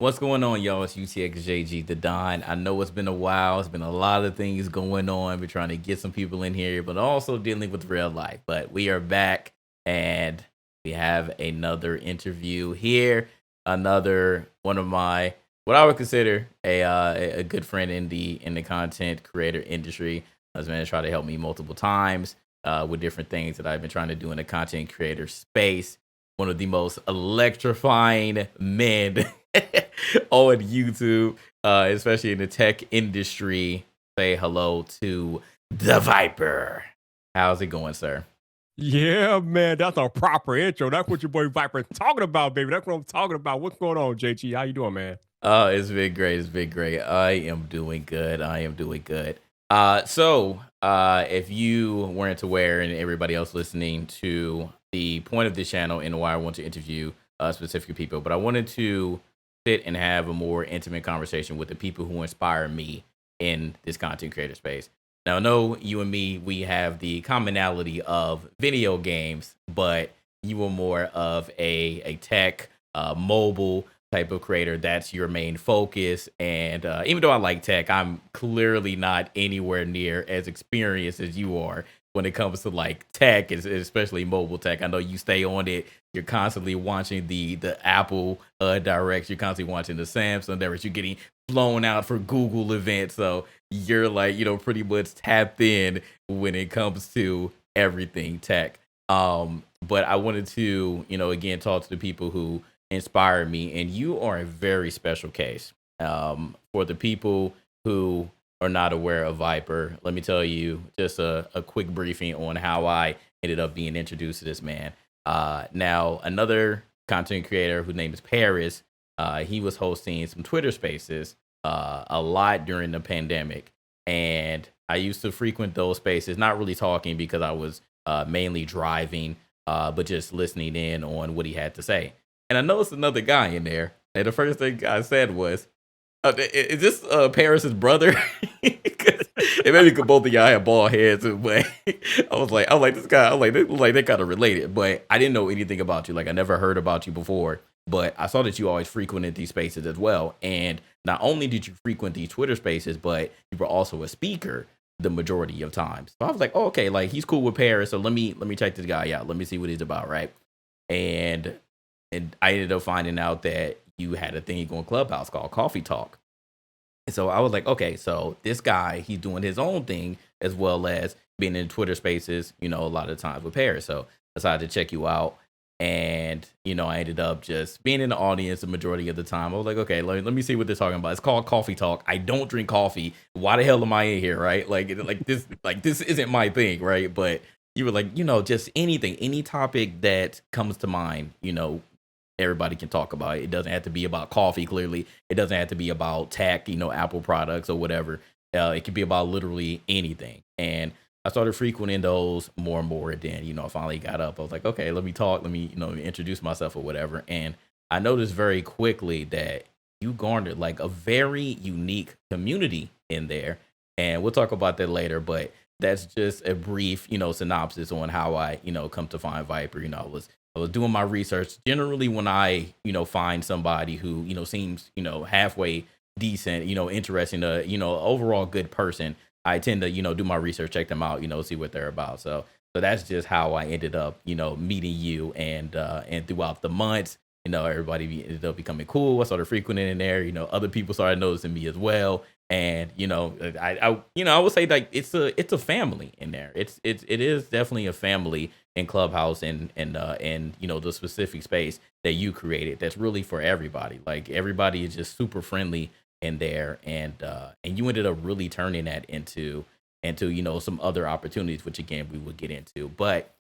What's going on, y'all? It's UTXJG the Don. I know it's been a while. It's been a lot of things going on. We're trying to get some people in here, but also dealing with real life. But we are back and we have another interview here. Another one of my what I would consider a good friend in the content creator industry. Has been trying to help me multiple times with different things that I've been trying to do in the content creator space. One of the most electrifying men on YouTube, especially in the tech industry. Say hello to the Vyyyper. How's it going, sir? Yeah, man, that's a proper intro. That's what your boy Vyyyper talking about, baby. That's what I'm talking about. What's going on, JG? How you doing, man? It's been great. It's been great. I am doing good. I am doing good. If you weren't aware, and everybody else listening to the point of this channel and why I want to interview specific people, but I wanted to sit and have a more intimate conversation with the people who inspire me in this content creator space. Now, I know you and me, we have the commonality of video games, but you are more of a tech, mobile type of creator. That's your main focus. And even though I like tech, I'm clearly not anywhere near as experienced as you are when it comes to like tech, especially mobile tech. I know you stay on it. You're constantly watching the Apple directs. You're constantly watching the Samsung directs. You're getting flown out for Google events. So you're like, pretty much tapped in when it comes to everything tech. But I wanted to, again, talk to the people who inspire me, and you are a very special case. For the people who are not aware of Vyyyper, let me tell you just a quick briefing on how I ended up being introduced to this man. Now, another content creator whose name is Paris, he was hosting some Twitter spaces a lot during the pandemic. And I used to frequent those spaces, not really talking because I was mainly driving, but just listening in on what he had to say. And I noticed another guy in there. And the first thing I said was, is this Paris's brother? And maybe because both of y'all have bald heads, but this guy, they kind of related, but I didn't know anything about you. Like I never heard about you before, but I saw that you always frequented these spaces as well. And not only did you frequent these Twitter spaces, but you were also a speaker the majority of times. So I was like, oh, okay, like he's cool with Paris. So let me check this guy out. Let me see what he's about, right? And I ended up finding out that you had a thing on Clubhouse called Coffee Talk. And so I was like, okay, so this guy, he's doing his own thing as well as being in Twitter spaces, a lot of times with Paris. So I decided to check you out. And, I ended up just being in the audience the majority of the time. I was like, okay, let me see what they're talking about. It's called Coffee Talk. I don't drink coffee. Why the hell am I in here, right? Like this isn't my thing, right? But you were like, just anything, any topic that comes to mind, everybody can talk about it. It doesn't have to be about coffee, clearly. It doesn't have to be about tech, Apple products or whatever. It could be about literally anything. And I started frequenting those more and more. And then, I finally got up. I was like, okay, let me talk. Let me, introduce myself or whatever. And I noticed very quickly that you garnered like a very unique community in there. And we'll talk about that later. But that's just a brief, synopsis on how I, come to find Vyyyper. I was doing my research. Generally, when I, find somebody who, seems, halfway decent, interesting, overall good person, I tend to, do my research, check them out, see what they're about. So that's just how I ended up, meeting you, and throughout the months, everybody ended up becoming cool. I started frequenting in there. Other people started noticing me as well. And I would say like it's a family in there. It is definitely a family in Clubhouse, and the specific space that you created that's really for everybody. Like everybody is just super friendly in there, and you ended up really turning that into some other opportunities, which again we will get into. But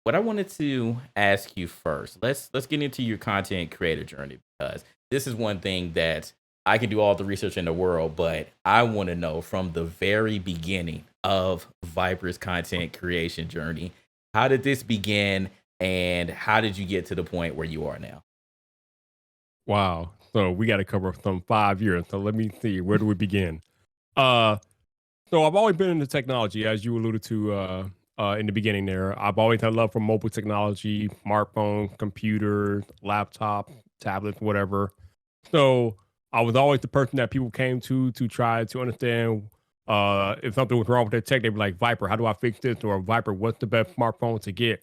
what I wanted to ask you first, let's get into your content creator journey, because this is one thing that I can do all the research in the world, but I want to know from the very beginning of Vyyyper's content creation journey, how did this begin and how did you get to the point where you are now? Wow. So we got to cover some 5 years. So let me see. Where do we begin? Uh, so I've always been into technology, as you alluded to in the beginning there. I've always had love for mobile technology, smartphone, computer, laptop, tablet, whatever. So I was always the person that people came to try to understand if something was wrong with their tech. They'd be like, Vyyyper, how do I fix this? Or Vyyyper, what's the best smartphone to get?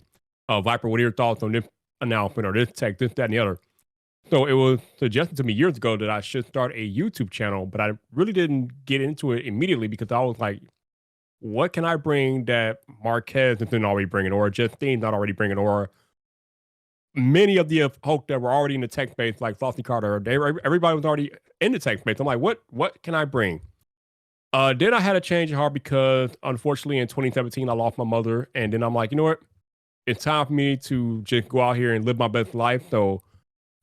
Vyyyper, what are your thoughts on this announcement or this tech, this, that, and the other? So it was suggested to me years ago that I should start a YouTube channel, but I really didn't get into it immediately because I was like, what can I bring that Marquez isn't already bringing, or Justine's not already bringing, or many of the folk that were already in the tech space, like Flossie Carter, everybody was already in the tech space. I'm like, what can I bring? Then I had a change of heart because unfortunately in 2017 I lost my mother, and then I'm like, you know what? It's time for me to just go out here and live my best life. So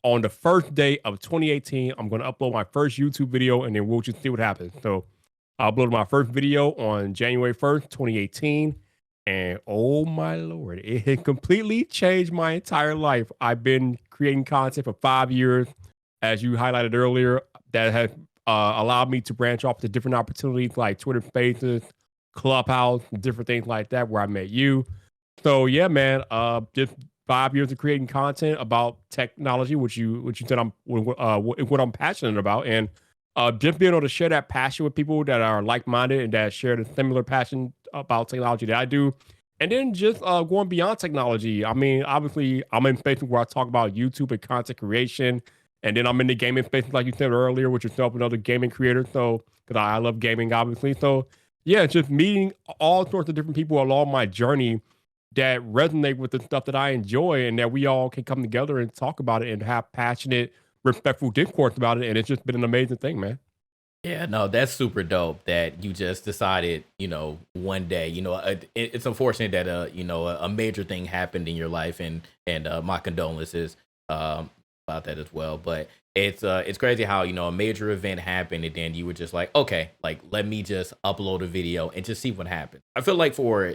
on the first day of 2018, I'm going to upload my first YouTube video, and then we'll just see what happens. So I uploaded my first video on January 1st, 2018. And oh my Lord, it had completely changed my entire life. I've been creating content for 5 years, as you highlighted earlier, that has allowed me to branch off to different opportunities like Twitter Spaces, Clubhouse, and different things like that, where I met you. So yeah, man, just 5 years of creating content about technology, which you said what I'm passionate about, and just being able to share that passion with people that are like minded and that share the similar passion about technology that I do, and then just going beyond technology. I mean, obviously, I'm in spaces where I talk about YouTube and content creation, and then I'm in the gaming space, like you said earlier, with yourself and other gaming creators. So, because I love gaming, obviously. So, yeah, just meeting all sorts of different people along my journey that resonate with the stuff that I enjoy, and that we all can come together and talk about it and have passionate, respectful discourse about it. And it's just been an amazing thing, man. Yeah, no, that's super dope that you just decided, one day, it's unfortunate that, a major thing happened in your life, and my condolences, about that as well. But it's crazy how, a major event happened and then you were just like, okay, like, let me just upload a video and just see what happens. I feel like for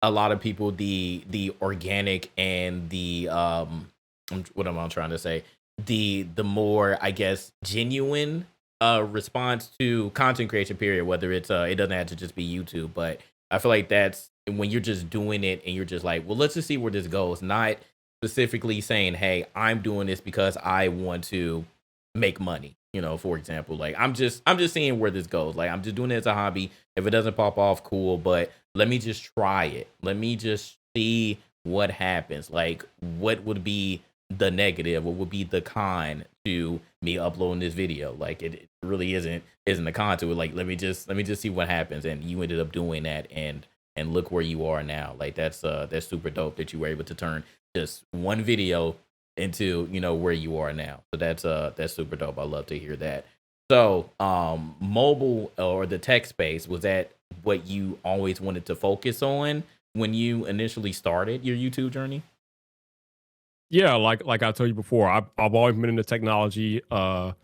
a lot of people, the organic and what am I trying to say? The more, I guess, genuine response to content creation, period, whether it's it doesn't have to just be YouTube, but I feel like that's when you're just doing it and you're just like, well, let's just see where this goes, not specifically saying, hey, I'm doing this because I want to make money, for example. Like, I'm just seeing where this goes. Like, I'm just doing it as a hobby. If it doesn't pop off, cool, but let me just try it. Let me just see what happens. Like, what would be the negative? What would be the con to me uploading this video? Like, it really isn't a con to it. Like, let me just see what happens. And you ended up doing that, and look where you are now. Like, that's super dope that you were able to turn just one video into, where you are now. So that's super dope. I love to hear that. So, mobile or the tech space, was that what you always wanted to focus on when you initially started your YouTube journey? Yeah, like I told you before, I've always been into technology. I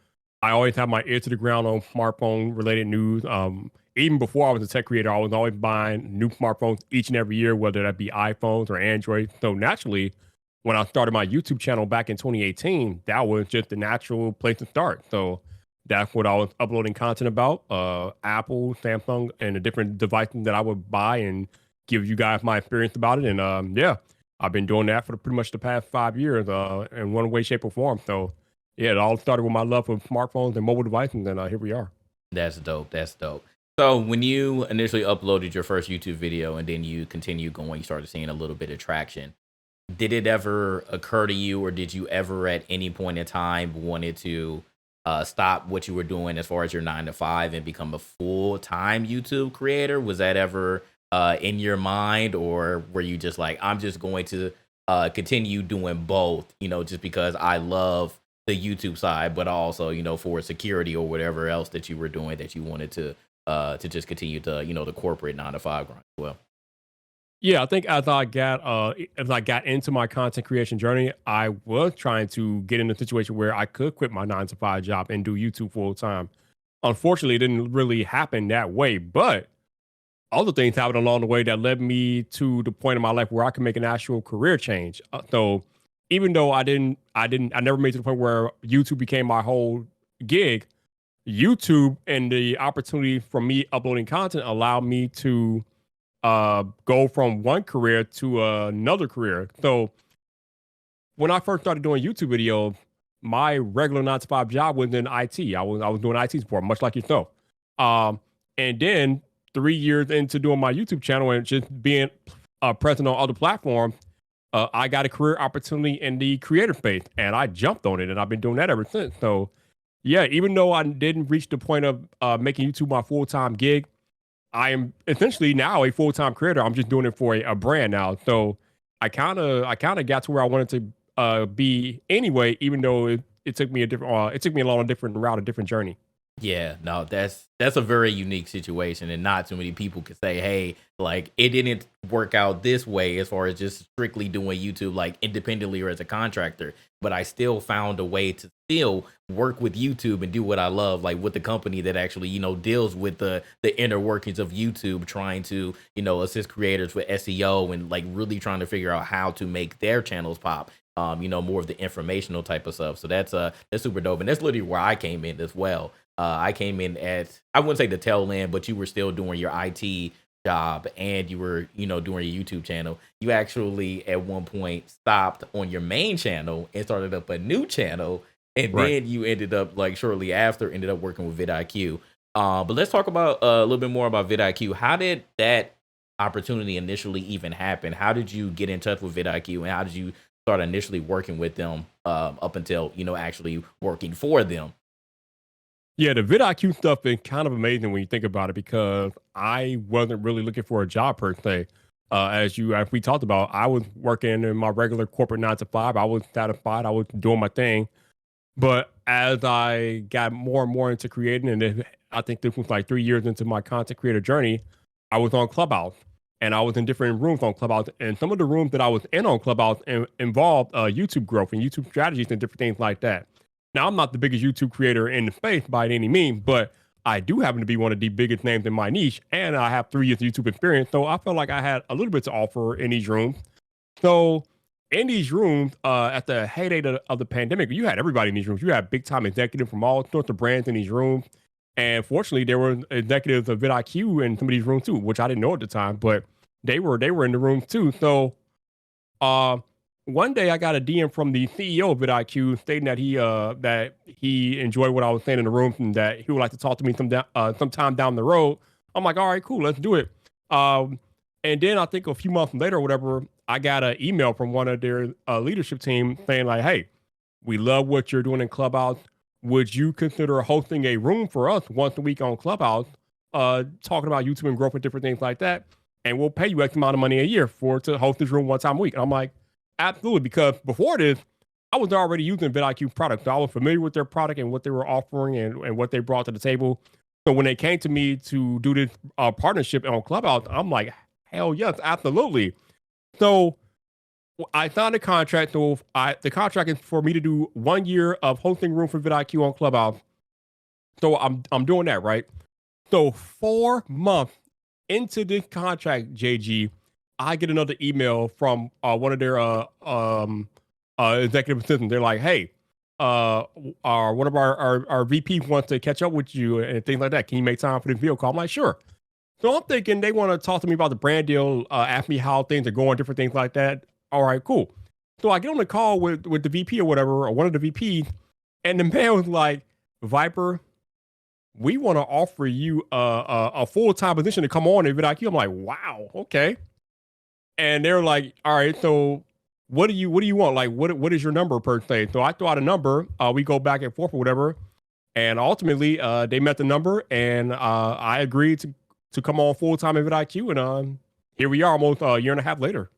always have my ear to the ground on smartphone related news. Even before I was a tech creator, I was always buying new smartphones each and every year, whether that be iPhones or Android. So naturally, when I started my YouTube channel back in 2018, that was just the natural place to start. So that's what I was uploading content about, Apple, Samsung, and the different devices that I would buy and give you guys my experience about it. And yeah, I've been doing that for pretty much the past 5 years in one way, shape, or form. So yeah, it all started with my love for smartphones and mobile devices, and here we are. That's dope. That's dope. So when you initially uploaded your first YouTube video and then you continued going, you started seeing a little bit of traction. Did it ever occur to you, or did you ever at any point in time wanted to stop what you were doing as far as your 9 to 5 and become a full-time YouTube creator? Was that ever in your mind, or were you just like, I'm just going to continue doing both, just because I love the YouTube side, but also, for security or whatever else that you were doing that you wanted to just continue to, the corporate 9 to 5 grind as well? Yeah, I think as I got into my content creation journey, I was trying to get in a situation where I could quit my 9 to 5 job and do YouTube full time. Unfortunately, it didn't really happen that way, but other things happened along the way that led me to the point in my life where I can make an actual career change. So even though I never made to the point where YouTube became my whole gig. YouTube and the opportunity for me uploading content allowed me to go from one career to another career. So when I first started doing YouTube videos, my regular 9 to 5 job was in IT. I was doing IT support, much like yourself. Um, and then 3 years into doing my YouTube channel and just being present on other platforms, I got a career opportunity in the creator space, and I jumped on it, and I've been doing that ever since. So, yeah, even though I didn't reach the point of making YouTube my full time gig, I am essentially now a full time creator. I'm just doing it for a brand now. So I kind of got to where I wanted to be anyway, even though it took me it took me along a different route, a different journey. Yeah, no, that's a very unique situation, and not too many people could say, "Hey, like it didn't work out this way," as far as just strictly doing YouTube, like independently or as a contractor. But I still found a way to still work with YouTube and do what I love, like with the company that actually, deals with the inner workings of YouTube, trying to, assist creators with SEO and like really trying to figure out how to make their channels pop. More of the informational type of stuff. So that's super dope, and that's literally where I came in as well. I came in at, I wouldn't say the tail end, but you were still doing your IT job and you were, doing your YouTube channel. You actually at one point stopped on your main channel and started up a new channel. And Right. then you ended up like shortly after ended up working with VidIQ. But let's talk about a little bit more about VidIQ. How did that opportunity initially even happen? How did you get in touch with VidIQ and how did you start initially working with them up until, actually working for them? Yeah, the vidIQ stuff is kind of amazing when you think about it because I wasn't really looking for a job per se. As we talked about, I was working in my regular corporate 9 to 5. I was satisfied. I was doing my thing. But as I got more and more into creating, and then I think this was like 3 years into my content creator journey, I was on Clubhouse and I was in different rooms on Clubhouse. And some of the rooms that I was in on Clubhouse involved YouTube growth and YouTube strategies and different things like that. Now, I'm not the biggest YouTube creator in the space by any means, but I do happen to be one of the biggest names in my niche, and I have 3 years of YouTube experience. So I felt like I had a little bit to offer in these rooms. So in these rooms, at the heyday of the pandemic, you had everybody in these rooms. You had big time executives from all sorts of brands in these rooms. And fortunately, there were executives of vidIQ in some of these rooms too, which I didn't know at the time, but they were in the rooms too. So uh, one day I got a DM from the CEO of vidIQ stating that he enjoyed what I was saying in the room and that he would like to talk to me sometime down the road. I'm like, all right, cool, let's do it. Um, and then I think a few months later or whatever, I got an email from one of their leadership team saying like, hey, we love what you're doing in Clubhouse. Would you consider hosting a room for us once a week on Clubhouse, talking about YouTube and growth and different things like that? And we'll pay you X amount of money a year to host this room one time a week. And I'm like, absolutely, because before this, I was already using vidIQ products. So I was familiar with their product and what they were offering and what they brought to the table. So when they came to me to do this partnership on Clubhouse, I'm like, hell yes, absolutely. So I signed a contract. So the contract is for me to do 1 year of hosting room for vidIQ on Clubhouse. So I'm doing that, right? So 4 months into this contract, JG, I get another email from one of their executive assistants. They're like, "Hey, one of our VP wants to catch up with you and things like that. Can you make time for this video call?" I'm like, "Sure." So I'm thinking they want to talk to me about the brand deal, ask me how things are going, different things like that. All right, cool. So I get on the call with the VP or whatever, or one of the VPs, and the man was like, "Vyyyper, we want to offer you a full time position to come on at vidIQ." I'm like, "Wow, okay." And they're like, "All right, so what do you want? Like, what is your number per se?" So I throw out a number. We go back and forth or whatever, and ultimately, they met the number, and I agreed to come on full time at vidIQ, and here we are, almost a year and a half later.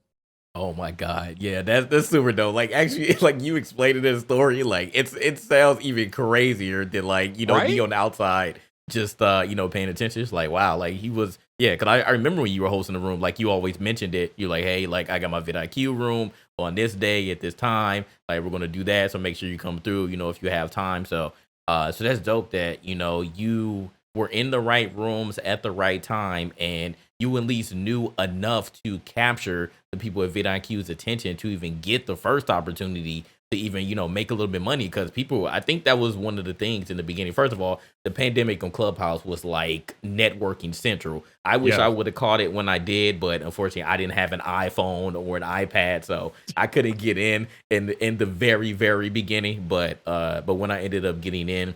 Oh my god, yeah, that's super dope. Like actually, like you explained this story, like it sounds even crazier than like me Right? on the outside just paying attention. It's like wow, like he was yeah. Because I remember when you were hosting the room, like you always mentioned it. You're like, hey, like I got my vidIQ room on this day at this time. Like we're gonna do that, so make sure you come through. If you have time. So that's dope that you were in the right rooms at the right time and you at least knew enough to capture the people at vidIQ's attention to even get the first opportunity to even, make a little bit of money, because people, I think that was one of the things in the beginning. First of all, the pandemic on Clubhouse was like networking central. I wish I Yes. would have caught it when I did, but unfortunately I didn't have an iPhone or an iPad, so I couldn't get in the very, very beginning. But when I ended up getting in,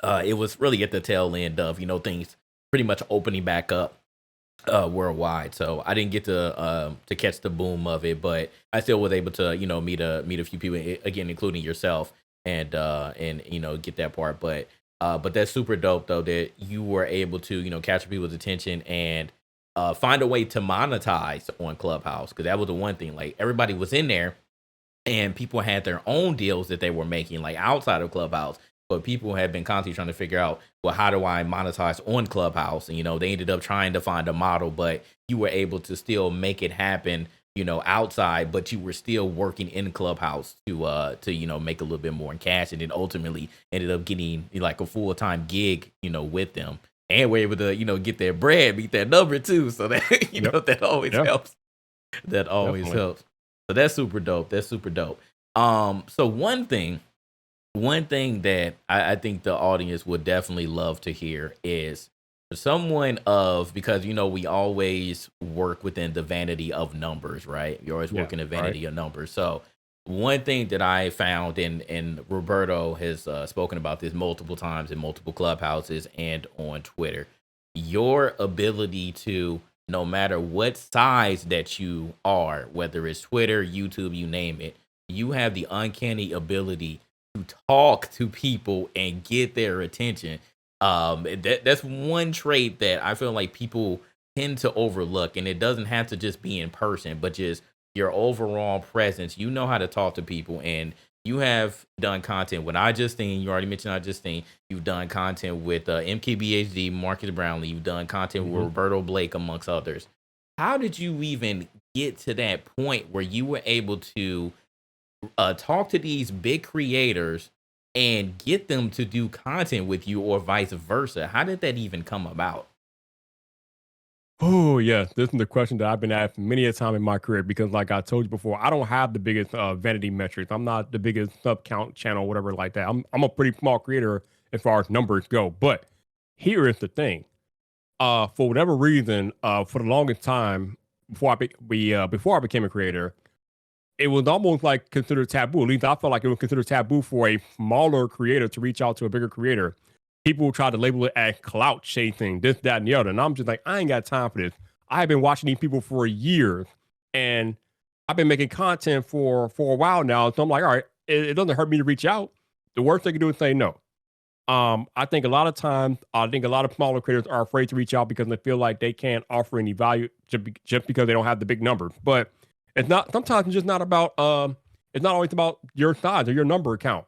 it was really at the tail end of, things pretty much opening back up worldwide. So I didn't get to catch the boom of it, but I still was able to, meet a few people, again, including yourself, and get that part. But that's super dope though, that you were able to, capture people's attention and find a way to monetize on Clubhouse, because that was the one thing. Like, everybody was in there and people had their own deals that they were making, like, outside of Clubhouse. But people had been constantly trying to figure out, well, how do I monetize on Clubhouse? And they ended up trying to find a model, but you were able to still make it happen, outside, but you were still working in Clubhouse to make a little bit more in cash, and then ultimately ended up getting like a full-time gig, with them, and we're able to get their bread, beat that number too. So that Yep. that always Yeah. helps. That always Definitely. helps. So that's super dope. That's super dope. So one thing that I think the audience would definitely love to hear is someone of, because we always work within the vanity of numbers, right? You always Yeah. work in the Right. vanity of numbers. So one thing that I found, and Roberto has spoken about this multiple times in multiple clubhouses and on Twitter, your ability to, no matter what size that you are, whether it's Twitter, YouTube, you name it, you have the uncanny ability to talk to people and get their attention. That's one trait that I feel like people tend to overlook, and it doesn't have to just be in person, but just your overall presence. You know how to talk to people, and you have done content with I Justine. You already mentioned I Justine. You've done content with MKBHD, Marcus Brownlee. You've done content with Hmm. Roberto Blake, amongst others. How did you even get to that point where you were able to talk to these big creators and get them to do content with you, or vice versa? How did that even come about? Oh, yes. This is the question that I've been asked many a time in my career because, like I told you before, I don't have the biggest vanity metrics. I'm not the biggest sub count channel, whatever like that. I'm a pretty small creator as far as numbers go. But here is the thing. For whatever reason, for the longest time before I became a creator, it was almost like considered taboo. At least I felt like it was considered taboo for a smaller creator to reach out to a bigger creator. People try to label it as clout chasing, this, that, and the other. And I'm just like, I ain't got time for this. I have been watching these people for years, and I've been making content for a while now. So I'm like, all right, it doesn't hurt me to reach out. The worst they can do is say no. I think a lot of times, I think a lot of smaller creators are afraid to reach out because they feel like they can't offer any value just because they don't have the big numbers. But it's not. Sometimes it's just not about. It's not always about your size or your number count.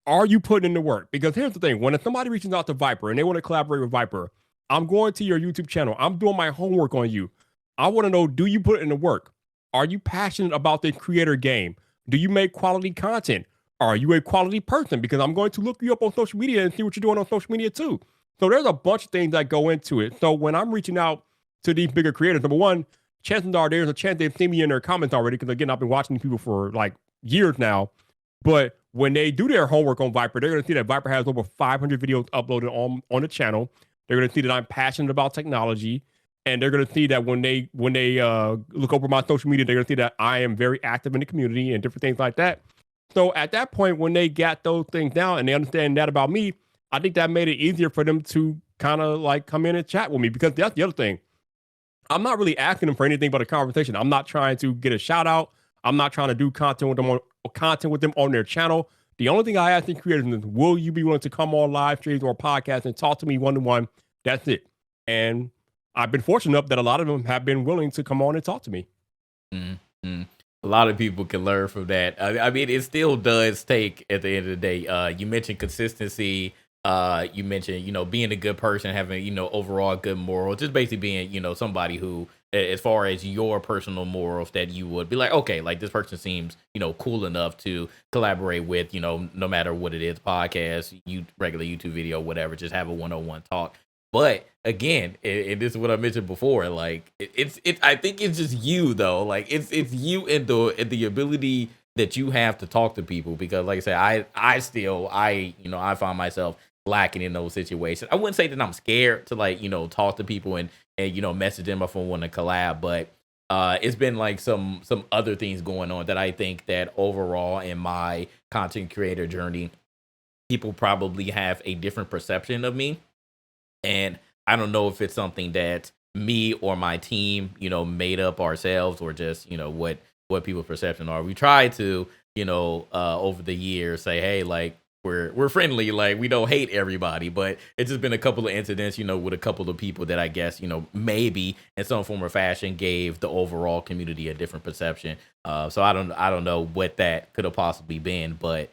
Are you putting in the work? Because here's the thing: when somebody reaches out to Vyyyper and they want to collaborate with Vyyyper, I'm going to your YouTube channel. I'm doing my homework on you. I want to know: do you put in the work? Are you passionate about the creator game? Do you make quality content? Are you a quality person? Because I'm going to look you up on social media and see what you're doing on social media too. So there's a bunch of things that go into it. So when I'm reaching out to these bigger creators, number one, chances are there's a chance they've seen me in their comments already. Because again, I've been watching these people for like years now. But when they do their homework on Vyyyper, they're going to see that Vyyyper has over 500 videos uploaded on the channel. They're going to see that I'm passionate about technology, and they're going to see that when they look over my social media, they're going to see that I am very active in the community and different things like that. So at that point, when they got those things down and they understand that about me, I think that made it easier for them to kind of like come in and chat with me, because that's the other thing. I'm not really asking them for anything but a conversation. I'm not trying to get a shout out. I'm not trying to do content with them on their channel. The only thing I ask the creators is, will you be willing to come on live streams or podcasts and talk to me one to one? That's it. And I've been fortunate enough that a lot of them have been willing to come on and talk to me. Mm-hmm. A lot of people can learn from that. I mean, it still does take, at the end of the day. You mentioned consistency. You mentioned, being a good person, having, overall good morals, just basically being, somebody who, as far as your personal morals, that you would be like, okay, like this person seems, cool enough to collaborate with, no matter what it is, podcast, regular YouTube video, whatever, just have a one-on-one talk. But again, and this is what I mentioned before, like it's I think it's just you though. Like it's you and the ability that you have to talk to people because, like I said, I find myself lacking in those situations. I wouldn't say that I'm scared to like talk to people and message them if I want to collab, but it's been like some other things going on that I think that overall in my content creator journey, people probably have a different perception of me, and I don't know if it's something that me or my team, made up ourselves or just, what people's perception are. We try to, over the years say, hey, like we're friendly, like we don't hate everybody, but it's just been a couple of incidents, with a couple of people that I guess, maybe in some form or fashion gave the overall community a different perception. So I don't know what that could have possibly been, but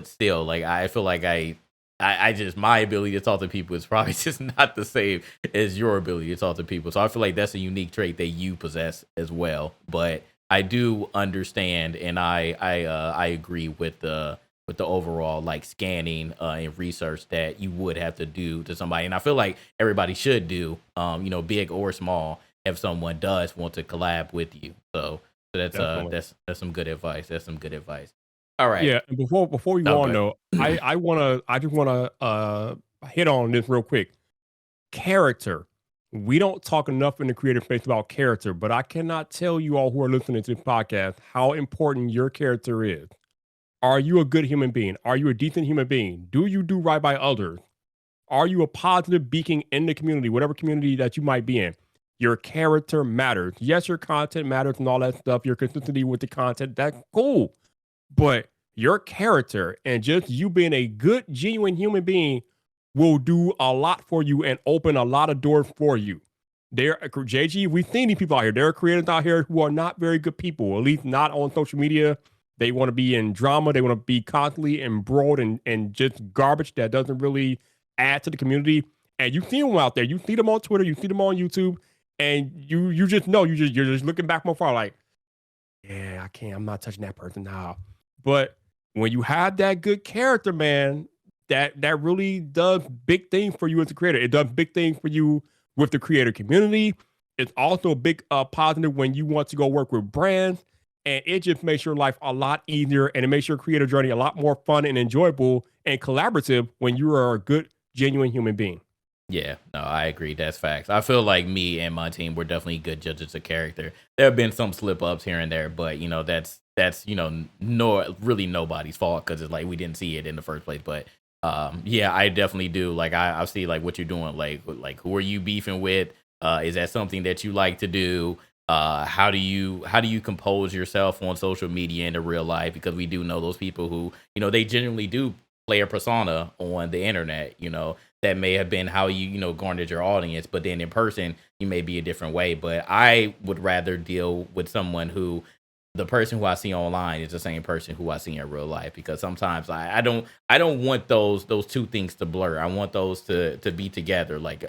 still, like I feel like I just my ability to talk to people is probably just not the same as your ability to talk to people. So I feel like that's a unique trait that you possess as well. But I do understand, and I agree with the overall like scanning and research that you would have to do to somebody, and I feel like everybody should do, big or small, if someone does want to collab with you. So Definitely. that's some good advice. That's some good advice. All right. Yeah, and before we Oh, go on good. though, I just wanna hit on this real quick. Character. We don't talk enough in the creative space about character, but I cannot tell you all who are listening to this podcast how important your character is. Are you a good human being? Are you a decent human being? Do you do right by others? Are you a positive beacon in the community, whatever community that you might be in? Your character matters. Yes, your content matters and all that stuff. Your consistency with the content, that's cool. But your character and just you being a good, genuine human being will do a lot for you and open a lot of doors for you. There, JG, we've seen these people out here. There are creators out here who are not very good people, at least not on social media. They want to be in drama. They want to be constantly embroiled and just garbage that doesn't really add to the community. And you see them out there. You see them on Twitter. You see them on YouTube. And you just know you're just looking back from afar like, yeah, I can't. I'm not touching that person now. But when you have that good character, man, that really does big things for you as a creator. It does big things for you with the creator community. It's also a big positive when you want to go work with brands, and it just makes your life a lot easier, and it makes your creator journey a lot more fun and enjoyable and collaborative when you are a good, genuine human being. Yeah, no, I agree. That's facts. I feel like me and my team, we're definitely good judges of character. There have been some slip ups here and there, but that's no really nobody's fault because it's like we didn't see it in the first place. But yeah, I definitely do. Like I see like what you're doing. Like who are you beefing with? Is that something that you like to do? How do you compose yourself on social media and in real life? Because we do know those people who they genuinely do play a persona on the internet. That may have been how you garnered your audience, but then in person you may be a different way. But I would rather deal with someone who the person who I see online is the same person who I see in real life, because sometimes I don't want those two things to blur. I want those to be together. Like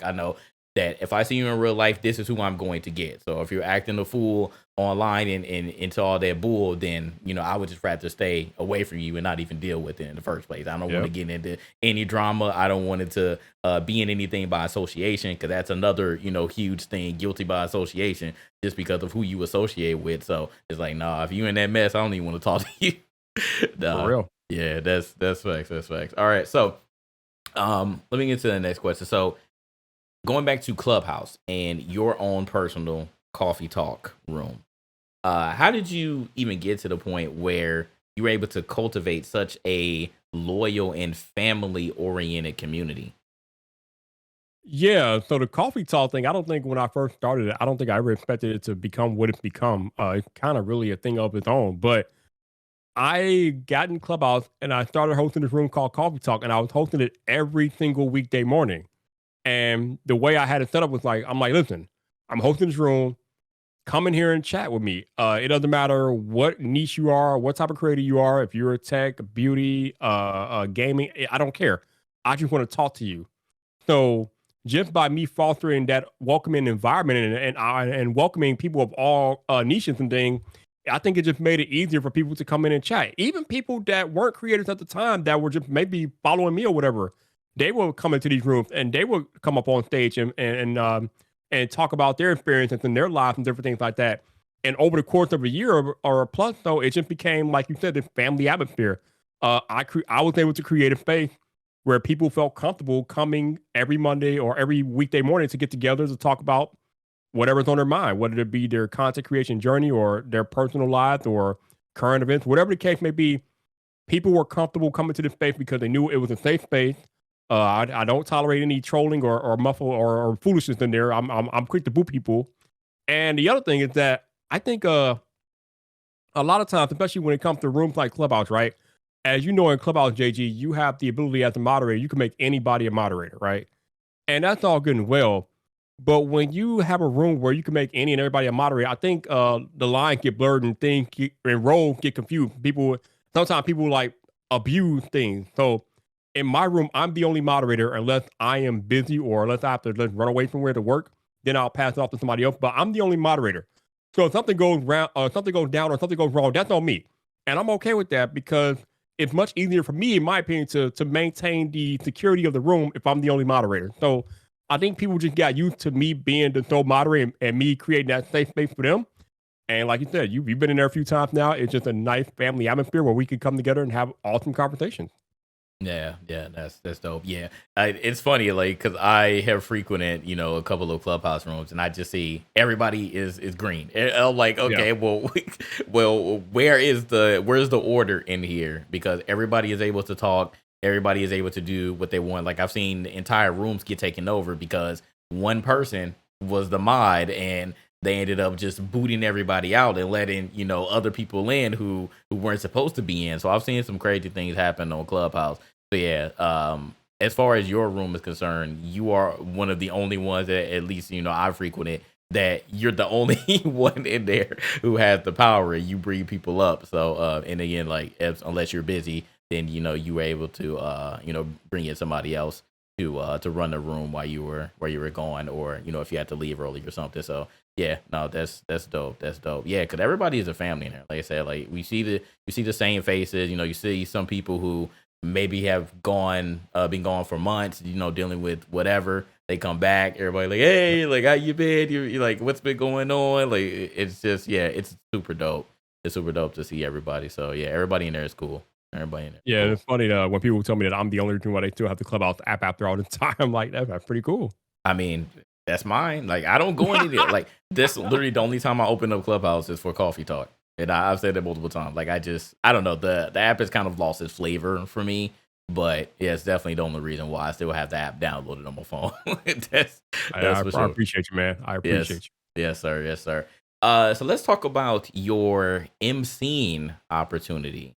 I know that if I see you in real life, this is who I'm going to get. So if you're acting a fool online and into all that bull, then I would just rather stay away from you and not even deal with it in the first place. I don't want to Yep. get into any drama. I don't want it to be in anything by association, because that's another huge thing, guilty by association, just because of who you associate with. So it's like, nah, if you in that mess, I don't even want to talk to you. For Nah, real. yeah, that's facts. That's facts. All right, so let me get to the next question. So going back to Clubhouse and your own personal coffee talk room, how did you even get to the point where you were able to cultivate such a loyal and family oriented community? Yeah, so the coffee talk thing, I don't think when I first started it, I don't think I ever expected it to become what it's become. It's kind of really a thing of its own. But I got in Clubhouse and I started hosting this room called Coffee Talk, and I was hosting it every single weekday morning. And the way I had it set up was like, I'm like, listen, I'm hosting this room. Come in here and chat with me. It doesn't matter what niche you are, what type of creator you are. If you're a tech, beauty, gaming, I don't care. I just want to talk to you. So just by me fostering that welcoming environment and welcoming people of all niches and things, I think it just made it easier for people to come in and chat. Even people that weren't creators at the time that were just maybe following me or whatever, they will come into these rooms and they will come up on stage and talk about their experiences and their lives and different things like that. And over the course of a year or plus, though, it just became, like you said, this family atmosphere. I was able to create a space where people felt comfortable coming every Monday or every weekday morning to get together to talk about whatever's on their mind, whether it be their content creation journey or their personal lives or current events, whatever the case may be. People were comfortable coming to this space because they knew it was a safe space. I don't tolerate any trolling or muffle or foolishness in there. I'm quick to boo people. And the other thing is that I think a lot of times, especially when it comes to rooms like Clubhouse, right? As you know, in Clubhouse, JG, you have the ability as a moderator, you can make anybody a moderator, right? And that's all good and well. But when you have a room where you can make any and everybody a moderator, I think the lines get blurred and and roles get confused. Sometimes people like abuse things. So in my room, I'm the only moderator unless I am busy or unless I have to just run away from where to work. Then I'll pass it off to somebody else. But I'm the only moderator. So if something goes wrong, something goes down, or something goes wrong, that's on me, and I'm okay with that because it's much easier for me, in my opinion, to maintain the security of the room if I'm the only moderator. So I think people just got used to me being the sole moderator and me creating that safe space for them. And like you said, you've been in there a few times now. It's just a nice family atmosphere where we can come together and have awesome conversations. Yeah, yeah, that's dope. Yeah, it's funny, like, because I have frequented, a couple of Clubhouse rooms, and I just see everybody is green. And I'm like, Yeah. okay, well, well, where's the order in here? Because everybody is able to talk, everybody is able to do what they want. Like I've seen entire rooms get taken over because one person was the mod, and they ended up just booting everybody out and letting other people in who weren't supposed to be in. So I've seen some crazy things happen on Clubhouse. So yeah, as far as your room is concerned, you are one of the only ones that at least I've frequented that you're the only one in there who has the power and you bring people up. So and again, like unless you're busy, then you were able to bring in somebody else to run the room while you were gone, or if you had to leave early or something. So yeah, no, that's dope. That's dope. Yeah, because everybody is a family in here. Like I said, like you see the same faces. You see some people who maybe have been gone for months. Dealing with whatever. They come back. Everybody like, hey, like how you been? You're like, what's been going on? Like it's just it's super dope. It's super dope to see everybody. So yeah, everybody in there is cool. Everybody in there. Yeah, Cool. it's funny when people tell me that I'm the only reason why they still have the Clubhouse app after all the time. I'm like, that's pretty cool. I mean, that's mine. Like, I don't go in there. Like, this literally the only time I open up Clubhouse is for coffee talk. And I've said that multiple times. Like, I don't know. The app has kind of lost its flavor for me. But yeah, it's definitely the only reason why I still have the app downloaded on my phone. that's I for sure. appreciate you, man. I appreciate you. Yes, sir. Yes, sir. So let's talk about your MCing opportunity.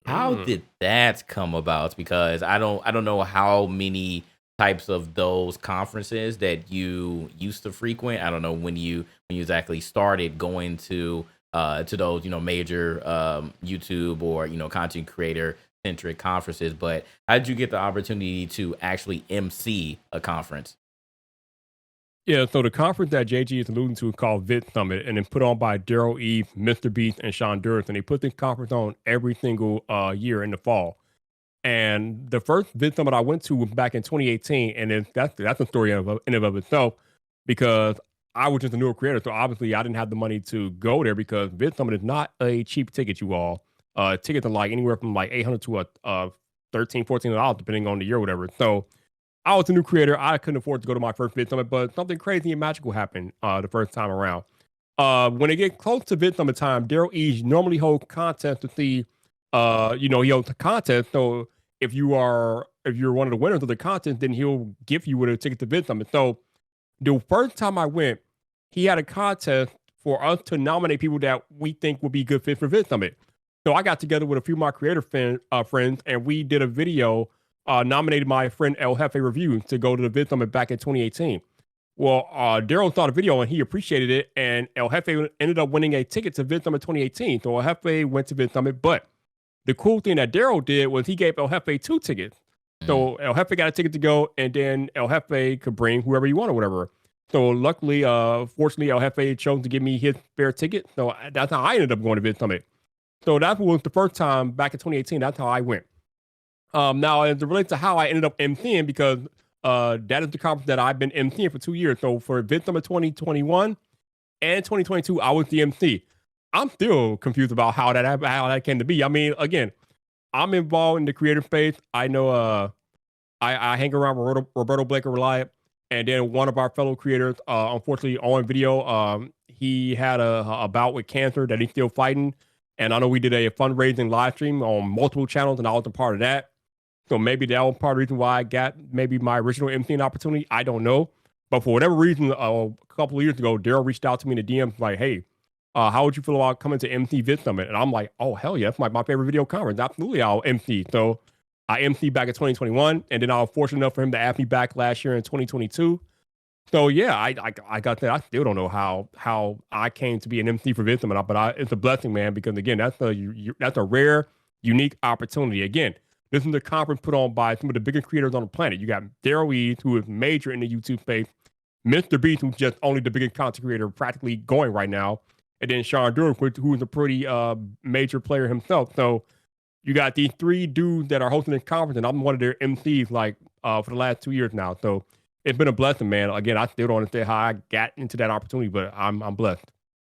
How Mm. did that come about? Because I don't know how many types of those conferences that you used to frequent. I don't know when you exactly started going to those major YouTube or content creator centric conferences. But how did you get the opportunity to actually MC a conference? Yeah, so the conference that JG is alluding to is called Vid Summit, and it's put on by Daryl Eve, Mr. Beast, and Sean Durst, and they put this conference on every single year in the fall. And the first Vid Summit I went to was back in 2018, and that's a story in and of itself because I was just a newer creator, so obviously I didn't have the money to go there because Vid Summit is not a cheap ticket, you all. Tickets are like anywhere from like 800 to 13, $14, depending on the year or whatever. So I was a new creator. I couldn't afford to go to my first Vid Summit, but something crazy and magical happened the first time around. When it get close to Vid Summit time, Daryl E normally holds contests to see, he holds a contest. So if you're one of the winners of the contest, then he'll give you with a ticket to Vid Summit. So the first time I went, he had a contest for us to nominate people that we think would be good fit for Vid Summit. So I got together with a few of my creator friends, and we did a video, nominated my friend El Jefe Review to go to the Vid Summit back in 2018. Well, Daryl saw the video and he appreciated it, and El Jefe ended up winning a ticket to Vid Summit 2018. So El Jefe went to Vid Summit, but the cool thing that Daryl did was he gave El Jefe 2 tickets. So El Jefe got a ticket to go, and then El Jefe could bring whoever he wanted, whatever. So luckily, fortunately, El Jefe chose to give me his spare ticket. So that's how I ended up going to Vid Summit. So that was the first time back in 2018. That's how I went. Now, as it relates to how I ended up MCing, because that is the conference that I've been MCing for 2 years. So for Vid Summit 2021 and 2022, I was the MC. I'm still confused about how that came to be. I mean, again, I'm involved in the creative space. I know I hang around with Roberto Blake Reliant, and then one of our fellow creators, unfortunately on video, he had a bout with cancer that he's still fighting. And I know we did a fundraising live stream on multiple channels, and I was a part of that. So maybe that was part of the reason why I got maybe my original MCing opportunity. I don't know. But for whatever reason, a couple of years ago, Daryl reached out to me in the DMs like, hey, how would you feel about coming to MC Vid Summit? And I'm like, oh, hell yeah, that's my favorite video conference. Absolutely, I'll MC. So I MC back in 2021, and then I was fortunate enough for him to ask me back last year in 2022. So yeah, I got that. I still don't know how I came to be an MC for Vid Summit, but it's a blessing, man, because again, that's a rare, unique opportunity. Again, this is a conference put on by some of the biggest creators on the planet. You got Daryl Eves, who is major in the YouTube space, Mr. Beast, who's just only the biggest content creator practically going right now, and then Sean Durham, who is a pretty major player himself. So you got these three dudes that are hosting this conference, and I'm one of their MCs for the last 2 years now. So it's been a blessing, man. Again, I still don't understand how I got into that opportunity, but I'm blessed.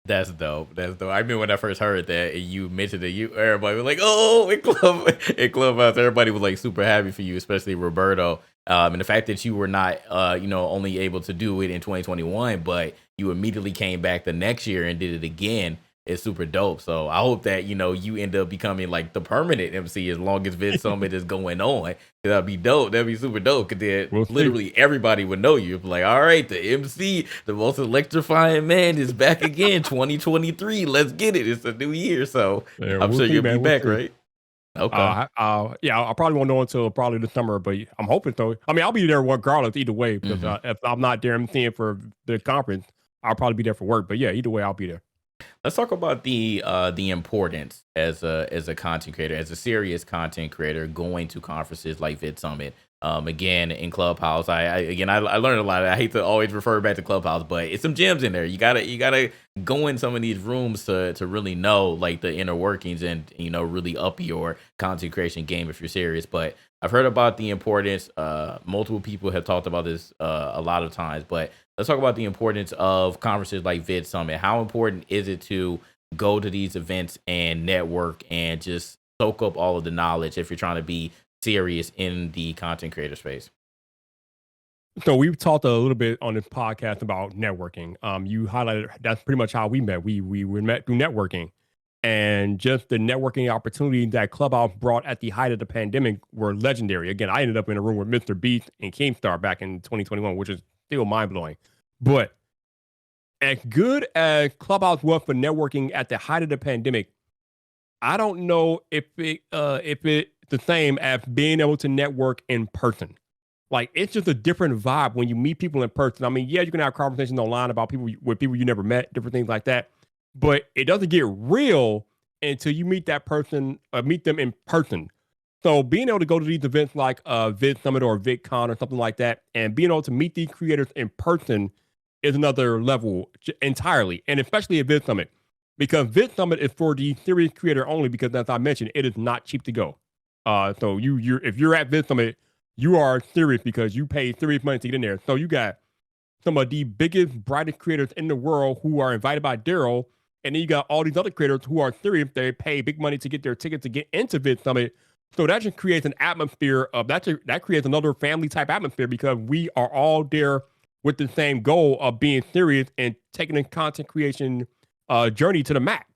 That's dope. That's dope. I remember when I first heard that and you mentioned it, everybody was like, "Oh, in Clubhouse." Everybody was like super happy for you, especially Roberto. And the fact that you were not, only able to do it in 2021, but you immediately came back the next year and did it again is super dope. So I hope that you end up becoming like the permanent MC as long as Vid Summit is going on. That'd be dope. That'd be super dope. Cause then literally everybody would know you. Like, all right, the MC, the most electrifying man, is back again. 2023. Let's get it. It's a new year, so yeah, I'm sure you'll be back, right? Okay. Yeah, I probably won't know until probably the summer, but I'm hoping so. I mean, I'll be there regardless either way because if I'm not there MCing for the conference, I'll probably be there for work. But yeah, either way, I'll be there. Let's talk about the importance as a content creator, as a serious content creator, going to conferences like Vid Summit. Again, in Clubhouse, I learned a lot. I hate to always refer back to Clubhouse, but it's some gems in there. You gotta go in some of these rooms to really know like the inner workings and really up your content creation game if you're serious. But I've heard about the importance. Multiple people have talked about this a lot of times, but let's talk about the importance of conferences like Vid Summit. How important is it to go to these events and network and just soak up all of the knowledge if you're trying to be serious in the content creator space? So we've talked a little bit on this podcast about networking. You highlighted that's pretty much how we met. We met through networking, and just the networking opportunity that Clubhouse brought at the height of the pandemic were legendary. Again, I ended up in a room with Mr. Beast and Keemstar back in 2021, which is still mind blowing. But as good as Clubhouse was for networking at the height of the pandemic, I don't know if it's the same as being able to network in person. Like it's just a different vibe when you meet people in person. I mean, yeah, you can have conversations online about people you never met, different things like that. But it doesn't get real until you meet that person or meet them in person. So being able to go to these events like Vid Summit or VidCon or something like that, and being able to meet these creators in person is another level entirely, and especially at Vid Summit, because Vid Summit is for the serious creator only. Because as I mentioned, it is not cheap to go. So if you're at Vid Summit, you are serious because you pay serious money to get in there. So you got some of the biggest, brightest creators in the world who are invited by Daryl, and then you got all these other creators who are serious. They pay big money to get their ticket to get into Vid Summit. So that just creates an atmosphere of that creates another family type atmosphere because we are all there with the same goal of being serious and taking the content creation journey to the max.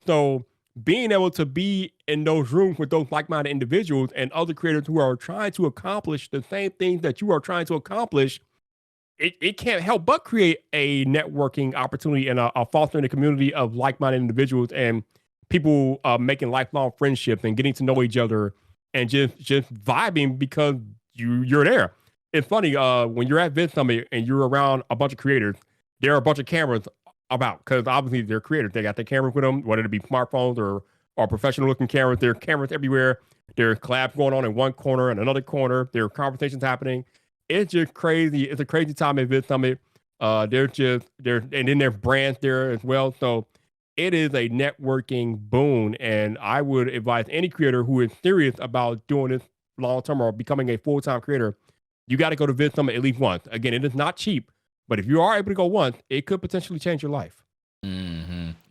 So being able to be in those rooms with those like-minded individuals and other creators who are trying to accomplish the same things that you are trying to accomplish, it can't help but create a networking opportunity and a fostering a community of like-minded individuals and people making lifelong friendships and getting to know each other and just vibing because you're there. It's funny when you're at Vid Summit and you're around a bunch of creators, there are a bunch of cameras about because obviously they're creators. They got their cameras with them, whether it be smartphones or professional looking cameras. There are cameras everywhere. There are collabs going on in one corner and another corner. There are conversations happening. It's just crazy. It's a crazy time at Vid Summit. And then there's brands there as well. So it is a networking boon. And I would advise any creator who is serious about doing this long term or becoming a full-time creator, you got to go to Vid Summit at least once. Again, it is not cheap, but if you are able to go once, it could potentially change your life.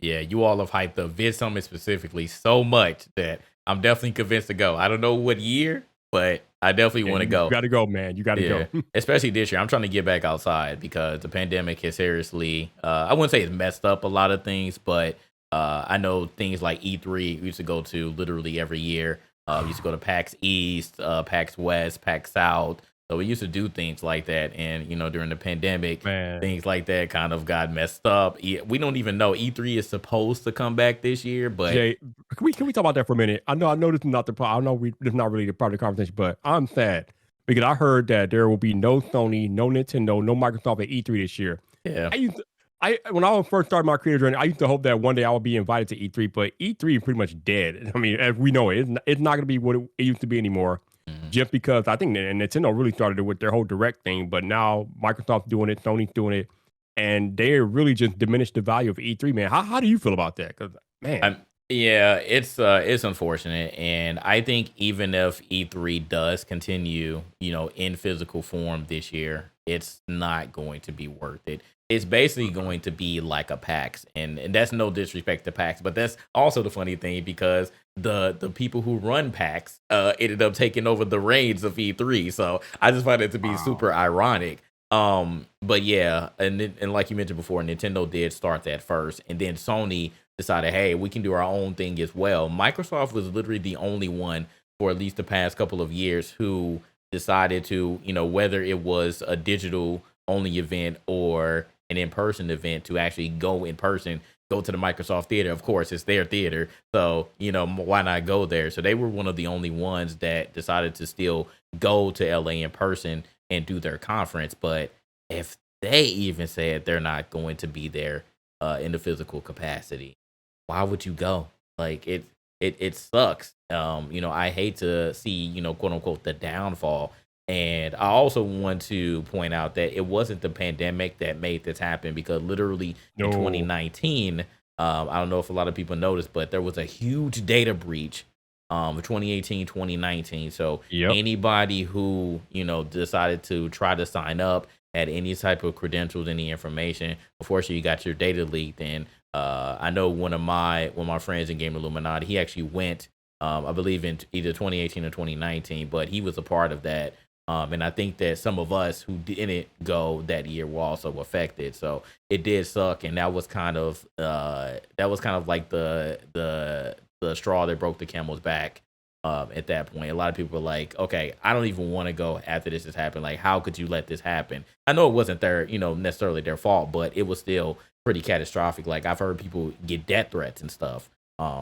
Yeah, you all have hyped the Vid Summit specifically so much that I'm definitely convinced to go. I don't know what year, but I definitely Yeah, want to you go. got to go, man. You got to Yeah, go. especially this year. I'm trying to get back outside because the pandemic has seriously, I wouldn't say it's messed up a lot of things, but I know things like E3 we used to go to literally every year. We used to go to PAX East, PAX West, PAX South. So we used to do things like that. And, during the pandemic, Man, things like that kind of got messed up. We don't even know E3 is supposed to come back this year, but Jay, can we talk about that for a minute? I know this is not the part. I know this is not really the part of the conversation, but I'm sad because I heard that there will be no Sony, no Nintendo, no Microsoft at E3 this year. yeah. I used to, I when I first started my creator journey, I used to hope that one day I would be invited to E3, but E3 is pretty much dead. I mean, as we know it, it's not going to be what it used to be anymore. Mhm. Just because I think Nintendo really started it with their whole direct thing, but now Microsoft's doing it, Sony's doing it, and they really just diminished the value of E3. Man, how do you feel about that? Because man. I'm yeah, it's unfortunate, and I think even if E3 does continue, in physical form this year, it's not going to be worth it. It's basically going to be like a PAX, and that's no disrespect to PAX, but that's also the funny thing because the people who run PAX ended up taking over the reins of E3, so I just find it to be Wow. super ironic. But yeah, and like you mentioned before, Nintendo did start that first, and then Sony decided, hey, we can do our own thing as well. Microsoft was literally the only one for at least the past couple of years who decided to, whether it was a digital only event or an in person event, to actually go in person, go to the Microsoft Theater. Of course, it's their theater. So, why not go there? So they were one of the only ones that decided to still go to LA in person and do their conference. But if they even said they're not going to be there in the physical capacity, why would you go? Like it sucks. I hate to see, quote unquote the downfall. And I also want to point out that it wasn't the pandemic that made this happen because literally in No. 2019, I don't know if a lot of people noticed, but there was a huge data breach in 2018, 2019. So Yep. anybody who, decided to try to sign up, had any type of credentials, any information, unfortunately you got your data leaked. And I know one of my friends in Game Illuminati, he actually went, I believe in either 2018 or 2019, but he was a part of that. And I think that some of us who didn't go that year were also affected. So it did suck, and that was kind of like the straw that broke the camel's back. At that point, a lot of people were like, "Okay, I don't even want to go after this has happened. Like, how could you let this happen?" I know it wasn't necessarily their fault, but it was still pretty catastrophic. Like I've heard people get death threats and stuff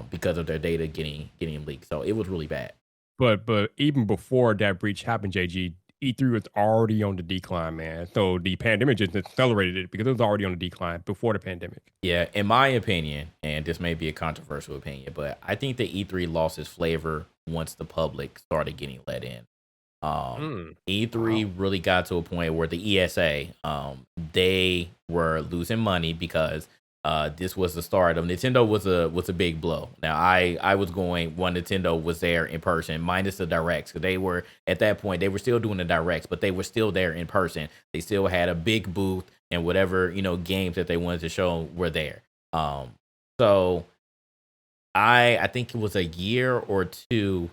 because of their data getting leaked. So it was really bad. But even before that breach happened, JG, E3 was already on the decline, man. So the pandemic just accelerated it because it was already on the decline before the pandemic. Yeah, in my opinion, and this may be a controversial opinion, but I think the E3 lost its flavor once the public started getting let in. Um, Mm. E3 Wow. really got to a point where the ESA, they were losing money because this was the start of Nintendo was a big blow. Now I was going when Nintendo was there in person, minus the directs, because they were at that point they were still doing the directs, but they were still there in person. They still had a big booth and whatever games that they wanted to show were there. Um, so I think it was a year or two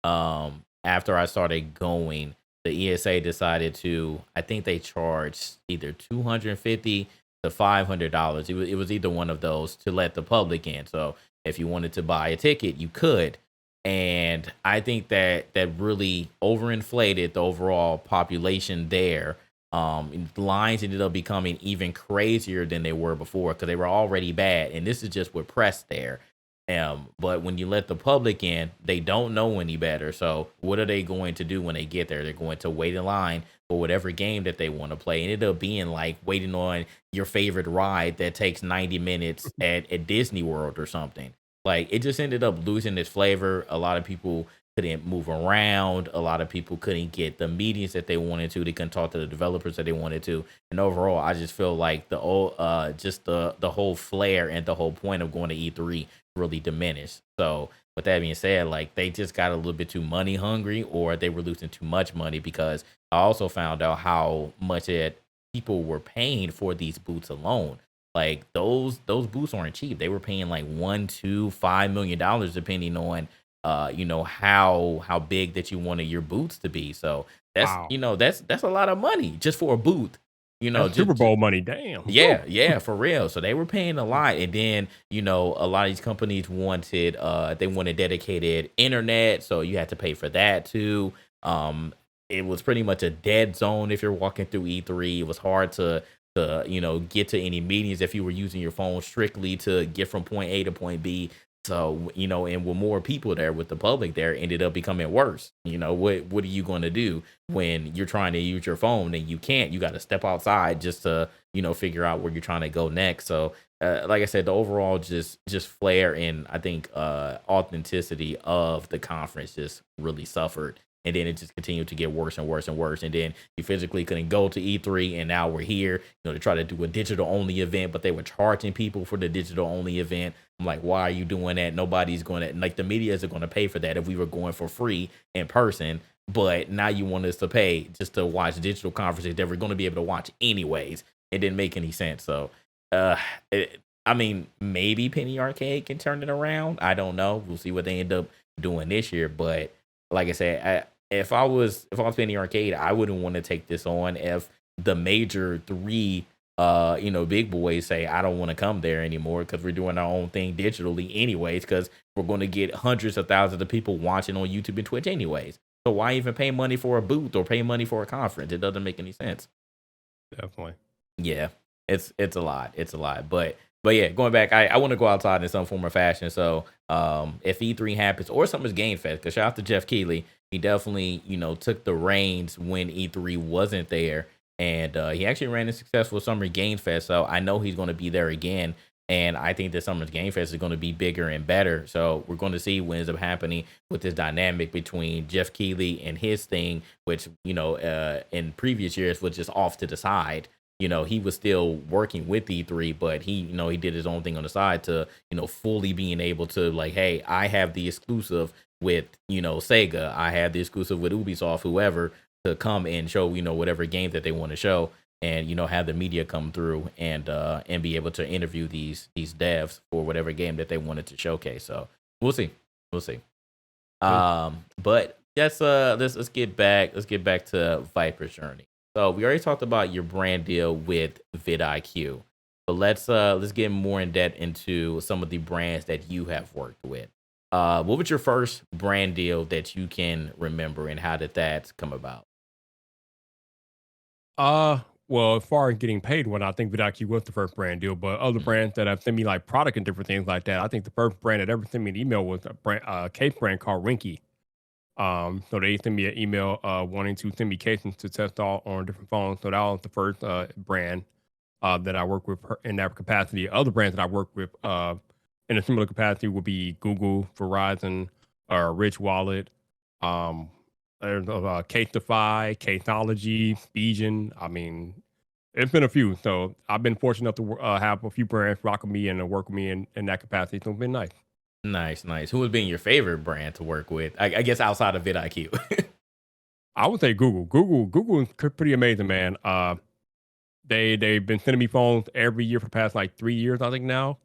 after I started going, the ESA decided to, I think they charged either 250 to $500. It was either one of those to let the public in. So if you wanted to buy a ticket, you could. And I think that really overinflated the overall population there. The lines ended up becoming even crazier than they were before because they were already bad. And this is just with press there. But when you let the public in, they don't know any better. So what are they going to do when they get there? They're going to wait in line for whatever game that they want to play. And it ended up being like waiting on your favorite ride that takes 90 minutes at Disney World or something. Like it just ended up losing its flavor. A lot of people couldn't move around. A lot of people couldn't get the meetings that they wanted to. They couldn't talk to the developers that they wanted to. And overall, I just feel like just the whole flair and the whole point of going to E3 really diminished. So with that being said, like they just got a little bit too money hungry, or they were losing too much money because I also found out how much it people were paying for these boots alone. like those booths aren't cheap. They were paying like $1 to $5 million depending on how big that you wanted your booths to be. So that's Wow. that's a lot of money just for a booth. That's Super Bowl money. Damn. Woo. Yeah, yeah, for real. So they were paying a lot, and then a lot of these companies wanted they wanted dedicated internet, so you had to pay for that too. It was pretty much a dead zone if you're walking through E3. It was hard to get to any meetings if you were using your phone strictly to get from point A to point B. So and with more people there, with the public there, it ended up becoming worse. What are you going to do when you're trying to use your phone and you can't? You got to step outside just to figure out where you're trying to go next. So like I said, the overall just flair and I think authenticity of the conference just really suffered. And then it just continued to get worse and worse and worse. And then you physically couldn't go to E3, and now we're here, to try to do a digital only event, but they were charging people for the digital only event. I'm like, why are you doing that? Nobody's going to, like, the media isn't going to pay for that if we were going for free in person. But now you want us to pay just to watch digital conferences that we're going to be able to watch anyways. It didn't make any sense. So, I mean, maybe Penny Arcade can turn it around. I don't know. We'll see what they end up doing this year. But like I said, if I was Penny Arcade, I wouldn't want to take this on if the major three big boys say I don't want to come there anymore because we're doing our own thing digitally anyways, because we're going to get hundreds of thousands of people watching on YouTube and Twitch anyways. So why even pay money for a booth or pay money for a conference? It doesn't make any sense. Definitely. Yeah, it's a lot. It's a lot. But yeah, going back, I want to go outside in some form or fashion. So if E3 happens or Summer's Game Fest, because shout out to Jeff Keighley, he definitely took the reins when E3 wasn't there, and he actually ran a successful Summer Game Fest. So I know he's going to be there again, and I think that Summer's Game Fest is going to be bigger and better. So we're going to see what ends up happening with this dynamic between Jeff Keighley and his thing, which in previous years was just off to the side. He was still working with E3, but he did his own thing on the side to, fully being able to, like, hey, I have the exclusive with, Sega. I have the exclusive with Ubisoft, whoever, to come and show, whatever game that they want to show, and, have the media come through and be able to interview these devs for whatever game that they wanted to showcase. So we'll see. We'll see. But let's get back to Vyyyper's journey. So we already talked about your brand deal with VidiQ, but let's get more in depth into some of the brands that you have worked with. What was your first brand deal that you can remember, and how did that come about? Well, as far as getting paid, when I think VidiQ was the first brand deal, but other brands that have sent me like product and different things like that, I think the first brand that ever sent me an email was a brand, case brand called Rinky. So they sent me an email wanting to send me cases to test all on different phones. So that was the first brand that I work with in that capacity. Other brands that I work with in a similar capacity would be Google, Verizon, Rich Wallet, there's Casetify, Caseology, Speegen. I mean, it's been a few. So I've been fortunate enough to have a few brands rock with me and work with me in that capacity. So it's been nice. Nice, nice. Who was being your favorite brand to work with? I guess outside of VidIQ. I would say Google. Google is pretty amazing, man. They've been sending me phones every year for the past like 3 years, I think now,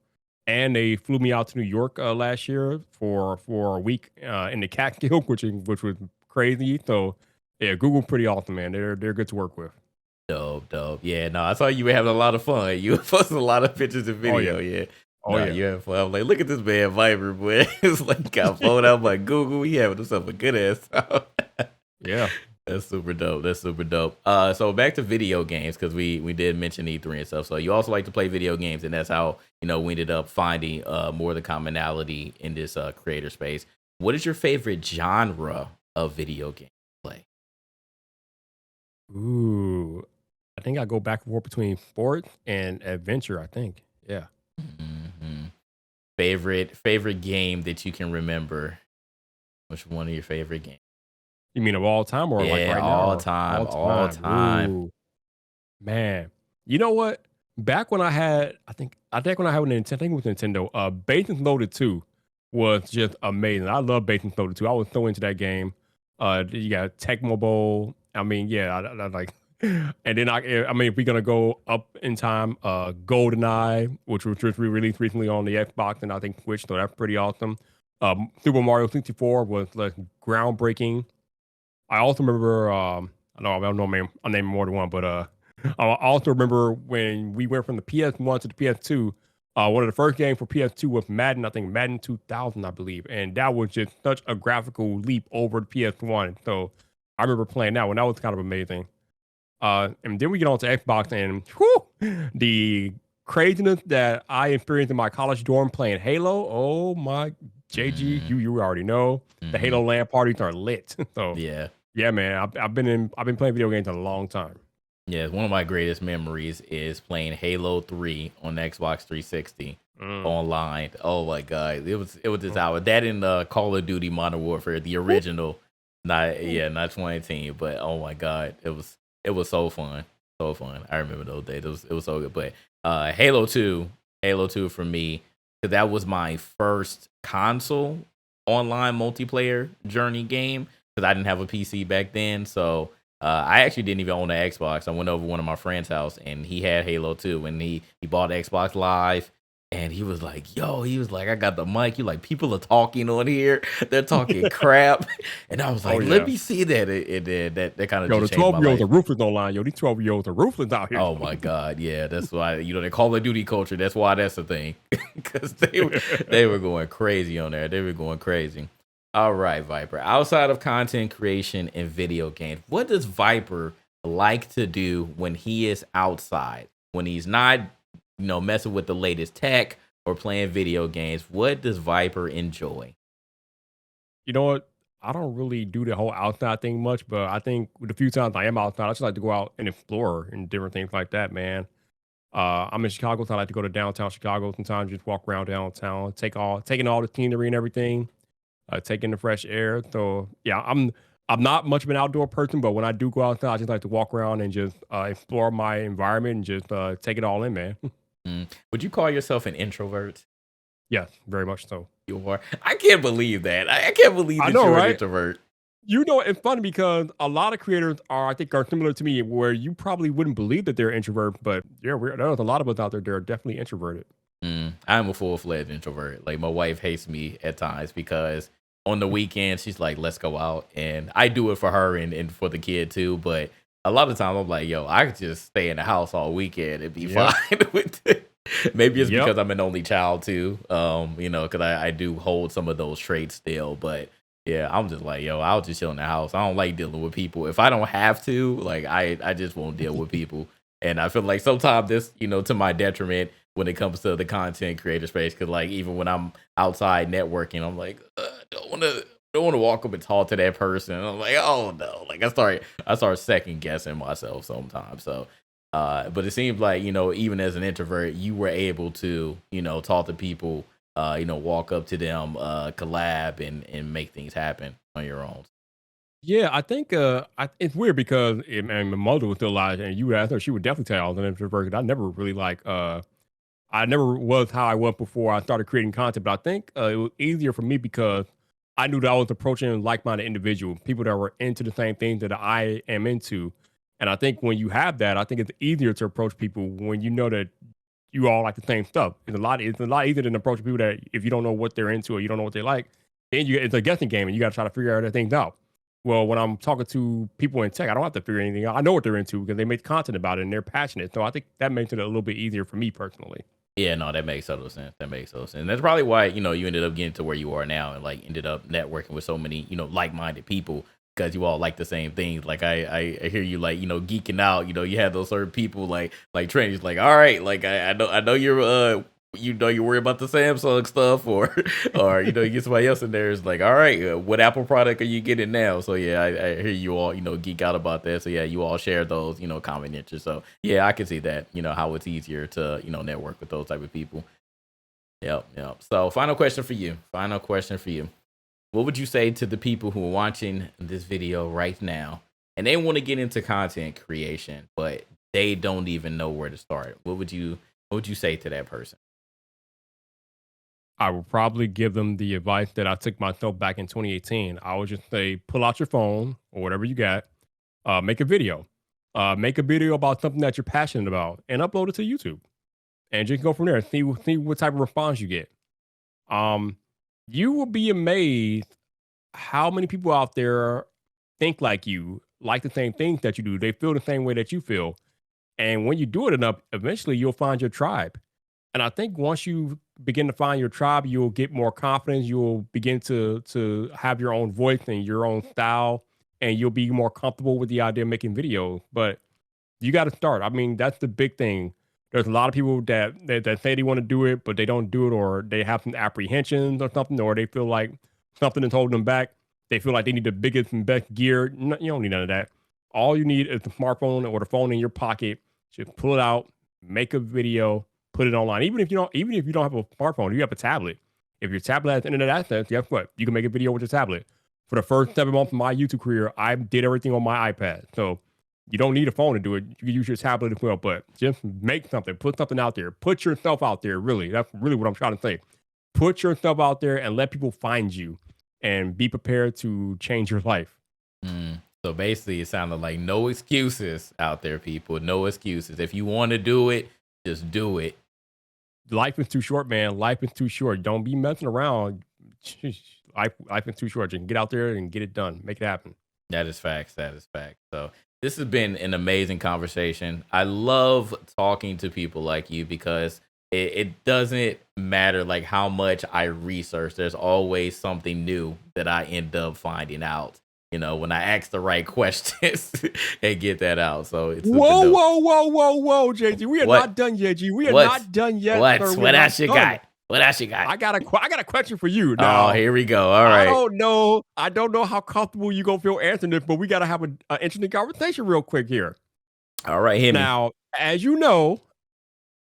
and they flew me out to New York last year for a week in the Catskill, which was crazy. So yeah, Google pretty awesome, man. They're good to work with. Dope, dope. Yeah, no, I saw you were having a lot of fun. You posted a lot of pictures and Oh video. yeah, Yeah. oh No, yeah, you having fun. I'm like, look at this man, Vyyyper, boy. It's like got phone out by Google. He having himself a good ass time. yeah. That's super dope. That's super dope. So back to video games, because we did mention E3 and stuff. So you also like to play video games, and that's how we ended up finding more of the commonality in this creator space. What is your favorite genre of video game play? Ooh, I think I go back and forth between sports and adventure. I think, yeah. Hmm. Favorite game that you can remember? Which one of your favorite games? You mean of all time or like Yeah, right now? all Or time, all all time. time. Ooh, man. You know what? Back when I had, I think when I had a Nintendo, I think it was Nintendo. Bases Loaded 2 was just amazing. I love Bases Loaded 2. I was so into that game. You got Tecmo Bowl. I mean, yeah, I like And then I mean, if we're gonna go up in time, GoldenEye, which was just re-released recently on the Xbox and I think Switch, so that's pretty awesome. Super Mario 64 was like groundbreaking. I also remember, I know I don't know, man, I named more than one, but I also remember when we went from the PS1 to the PS2. One of the first games for PS2 was Madden, I think Madden 2000, I believe, and that was just such a graphical leap over the PS1. So I remember playing that one. That was kind of amazing. And then we get on to Xbox, and whew, the craziness that I experienced in my college dorm playing Halo. Oh my, JG, Mm-hmm. you already know the Mm-hmm. Halo LAN parties are lit. So Yeah. yeah, man, I've been playing video games a long time. Yeah, one of my greatest memories is playing Halo 3 on Xbox 360 Mm. online. Oh my god, it was this Oh, hour. That in Call of Duty Modern Warfare, the woo, original, not woo. yeah, not 2018, but oh my god, it was so fun, so fun. I remember those days. It was so good. But Halo 2 for me, 'cause that was my first console online multiplayer journey game because I didn't have a PC back then, so I actually didn't even own an Xbox. I went over to one of my friend's house and he had Halo 2 and he bought Xbox Live and he was like, yo, he was like, I got the mic. You like, people are talking on here. They're talking crap. And I was Oh like, let yeah. me see that. It did. That kind of Yo, the just changed my 12-year-olds life. are ruthless online. Yo, these 12-year-olds are ruthless out here. Oh my God. Yeah. That's why, the Call of Duty culture, that's why that's the thing. Because they were going crazy on there. They were going crazy. All right, Vyyyper. Outside of content creation and video games, what does Vyyyper like to do when he is outside? When he's not, messing with the latest tech or playing video games, what does Vyyyper enjoy? You know what? I don't really do the whole outside thing much, but I think with the few times I am outside, I just like to go out and explore and different things like that, man. I'm in Chicago, so I like to go to downtown Chicago sometimes, just walk around downtown, taking all the scenery and everything, taking the fresh air. So yeah, I'm not much of an outdoor person, but when I do go outside, I just like to walk around and just explore my environment and just take it all in, man. Would you call yourself an introvert? Yes, very much so. You are. I can't believe that. I can't believe I that know, you're an right? introvert. You know, it's funny because a lot of creators are, I think, are similar to me, where you probably wouldn't believe that they're introvert, but yeah, there's a lot of us out there that are definitely introverted. I'm a full-fledged introvert. Like my wife hates me at times because on the weekends she's like, "Let's go out," and I do it for her and for the kid too. But a lot of times I'm like, "Yo, I could just stay in the house all weekend and be fine Yep. with it." Maybe it's Yep. because I'm an only child too. Because I do hold some of those traits still. But yeah, I'm just like, yo, I'll just chill in the house. I don't like dealing with people. If I don't have to, like, I just won't deal with people. And I feel like sometimes this, to my detriment when it comes to the content creator space. Cause like even when I'm outside networking, I'm like, don't want to walk up and talk to that person. And I'm like, oh no. Like I start second guessing myself sometimes. So but it seems like, even as an introvert, you were able to, talk to people, walk up to them, collab and make things happen on your own. Yeah, I think it's weird because and my mother was still alive, and you would ask her, she would definitely tell you I was an introvert. 'Cause I never really I never was how I was before I started creating content. But I think it was easier for me because I knew that I was approaching like-minded individuals, people that were into the same things that I am into. And I think when you have that, I think it's easier to approach people when you know that you all like the same stuff. It's a lot easier than approaching people that if you don't know what they're into or you don't know what they like, then it's a guessing game and you got to try to figure out things out. Well, when I'm talking to people in tech, I don't have to figure anything out. I know what they're into because they make content about it and they're passionate. So I think that makes it a little bit easier for me personally. Yeah, no, that makes total sense. That makes total sense. That's probably why, you ended up getting to where you are now and like ended up networking with so many, like-minded people because you all like the same things. Like I hear you like, geeking out, you have those certain people like Trent, like, all right, like I know you're you worry about the Samsung stuff or or you get somebody else in there is like, all right, what Apple product are you getting now? So yeah, I hear you all, geek out about that. So yeah, you all share those, common interests. So yeah, I can see that, how it's easier to, network with those type of people. Yep, yep. So final question for you. Final question for you. What would you say to the people who are watching this video right now and they want to get into content creation, but they don't even know where to start? What would you say to that person? I would probably give them the advice that I took myself back in 2018. I would just say, pull out your phone or whatever you got, make a video. Make a video about something that you're passionate about and upload it to YouTube, and just go from there. See what type of response you get. Um, you will be amazed how many people out there think like you, like the same things that you do. They feel the same way that you feel. And when you do it enough, eventually you'll find your tribe. And I think once you begin to find your tribe, you'll get more confidence. You'll begin to have your own voice and your own style, and you'll be more comfortable with the idea of making videos. But you got to start. I mean, that's the big thing. There's a lot of people that say they want to do it, but they don't do it, or they have some apprehensions or something, or they feel like something is holding them back. They feel like they need the biggest and best gear. No, you don't need none of that. All you need is the smartphone or the phone in your pocket. Just pull it out, make a video, put it online. Even if you don't have a smartphone, you have a tablet. If your tablet has internet access, guess what? You can make a video with your tablet. For the first 7 months of my YouTube career, I did everything on my iPad. So you don't need a phone to do it. You can use your tablet as well, but just make something, put something out there, put yourself out there. Really, that's really what I'm trying to say. Put yourself out there and let people find you, and be prepared to change your life. So basically, it sounded like no excuses out there, people. No excuses. If you want to do it, just do it. Life is too short, man. Life is too short. Don't be messing around. Life is too short. Just get out there and get it done. Make it happen. That is facts. That is facts. So this has been an amazing conversation. I love talking to people like you because it doesn't matter like how much I research. There's always something new that I end up finding out. You know, when I ask the right questions and get that out. So it's whoa, JG. We are not done yet, G. We are not done yet. What else you got? What else you got? I got a question for you. Now, oh, here we go. All right. I don't know how comfortable you gonna feel answering this, but we gotta have an interesting conversation real quick here. All right, hit me. Now, as you know,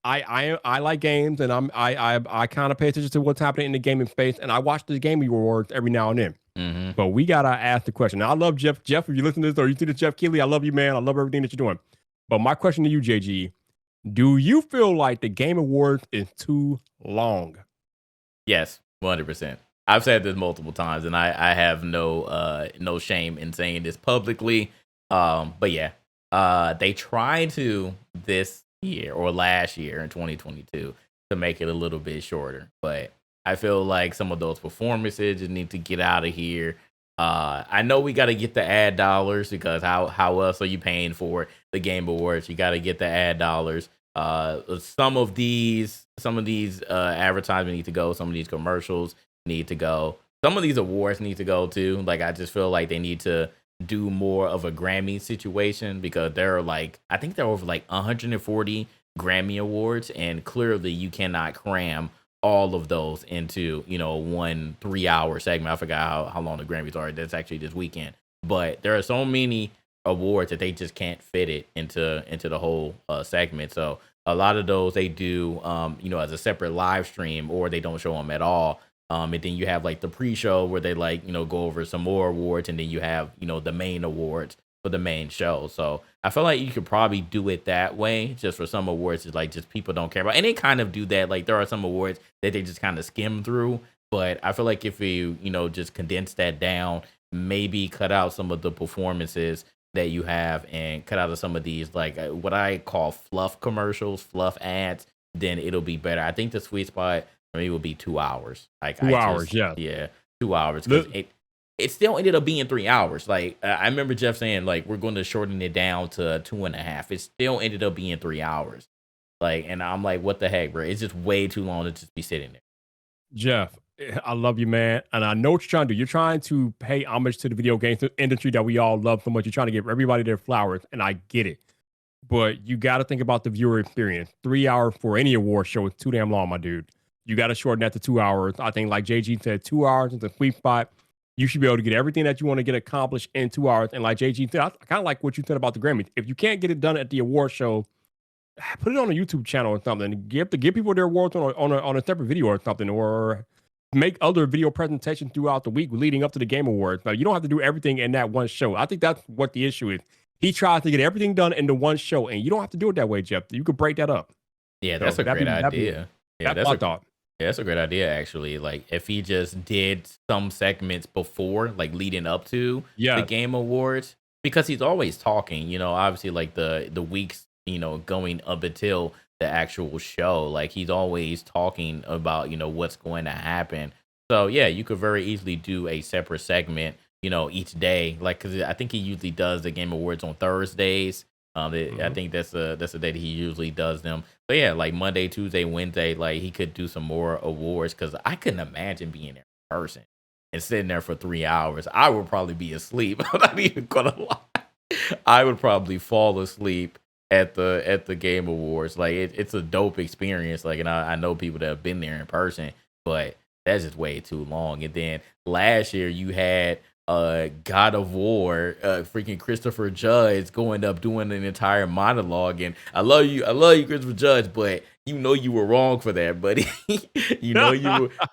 I like games, and I kind of pay attention to what's happening in the gaming space, and I watch the gaming awards every now and then. Mm-hmm. But we gotta ask the question. Now, I love Jeff. Jeff, if you listen to this or you see this, Jeff Keighley, I love you, man. I love everything that you're doing. But my question to you, JG, do you feel like the Game Awards is too long? Yes, 100%. I've said this multiple times, and I have no shame in saying this publicly. But yeah, they tried to this year or last year in 2022 to make it a little bit shorter, but I feel like some of those performances just need to get out of here. I know we got to get the ad dollars because how else are you paying for the Game Awards? You got to get the ad dollars. Some of these advertisements need to go. Some of these commercials need to go. Some of these awards need to go too. Like, I just feel like they need to do more of a Grammy situation because there are I think there are over 140 Grammy awards, and clearly you cannot cram all of those into 1 3-hour segment. I forgot how long the Grammys are. That's actually this weekend, but there are so many awards that they just can't fit it into the whole segment. So a lot of those they do as a separate live stream, or they don't show them at all. And then you have the pre-show where they go over some more awards, and then you have the main awards for the main show. So I feel like you could probably do it that way. Just for some awards, it's just people don't care about, and they kind of do that. There are some awards that they just kind of skim through, but I feel like if you just condense that down, maybe cut out some of the performances that you have, and cut out of some of these what I call fluff commercials, fluff ads, then it'll be better. I think the sweet spot for me will be 2 hours. 2 hours, yeah, 2 hours, because it still ended up being 3 hours. I remember Jeff saying we're going to shorten it down to 2.5. It still ended up being 3 hours. And I'm like, what the heck, bro? It's just way too long to just be sitting there. Jeff, I love you, man. And I know what you're trying to do. You're trying to pay homage to the video game industry that we all love so much. You're trying to give everybody their flowers, and I get it. But you got to think about the viewer experience. 3 hours for any award show is too damn long, my dude. You got to shorten that to 2 hours. I think, like JG said, 2 hours is the sweet spot. You should be able to get everything that you want to get accomplished in 2 hours. And like JG said, I kind of like what you said about the Grammys. If you can't get it done at the award show, put it on a YouTube channel or something. Give people their awards on a separate video or something, or make other video presentations throughout the week leading up to the Game Awards. Now, you don't have to do everything in that one show. I think that's what the issue is. He tries to get everything done into one show, and you don't have to do it that way, Jeff. You could break that up. Yeah, that's a great idea. That's my thought. Yeah, that's a great idea, actually. If he just did some segments before, leading up to the Game Awards, because he's always talking, obviously like the weeks, going up until the actual show, like he's always talking about, what's going to happen. So yeah, you could very easily do a separate segment, each day, like because I think he usually does the Game Awards on Thursdays. I Hmm. think that's the day that he usually does them. But yeah, like Monday, Tuesday, Wednesday, like he could do some more awards because I couldn't imagine being there in person and sitting there for 3 hours. I would probably be asleep. I'm not even gonna lie. I would probably fall asleep at the Game Awards. Like it's a dope experience. Like, and I know people that have been there in person, but that's just way too long. And then last year you had God of War, freaking Christopher Judge going up doing an entire monologue, and I love you, Christopher Judge, but you were wrong for that, buddy.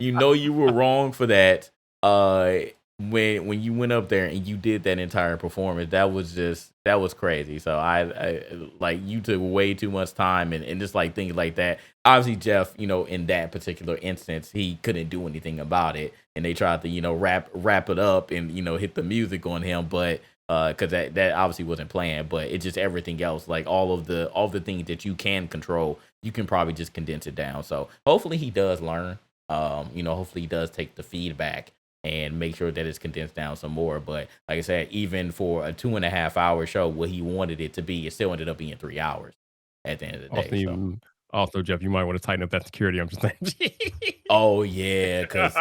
You were wrong for that. Uh, when you went up there and you did that entire performance, that was crazy. So I like you took way too much time and just like things like that. Obviously, Jeff, in that particular instance, he couldn't do anything about it, and they tried to wrap it up and hit the music on him, but because that obviously wasn't planned. But it's just everything else, like all the things that you can control, you can probably just condense it down. So hopefully he does learn. Hopefully he does take the feedback and make sure that it's condensed down some more. But like I said, even for a 2.5 hour show, what he wanted it to be, it still ended up being 3 hours at the end of the day. Also, So, also, Jeff, you might want to tighten up that security. I'm just saying. oh yeah, because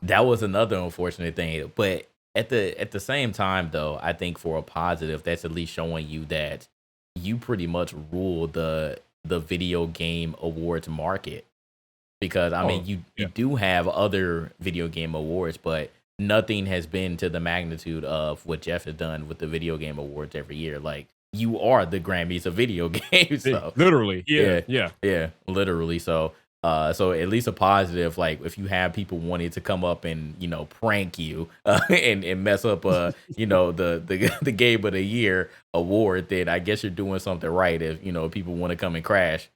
that was another unfortunate thing. But at the same time, though, I think for a positive, that's at least showing you that you pretty much rule the video game awards market. Because I mean, Oh, you yeah. do have other video game awards, but nothing has been to the magnitude of what Jeff has done with the video game awards every year. Like you are the Grammys of video games, so Literally. Yeah. yeah, Yeah. yeah, literally. So at least a positive. Like if you have people wanting to come up and prank you and mess up the the game of the year award, then I guess you're doing something right. If people want to come and crash.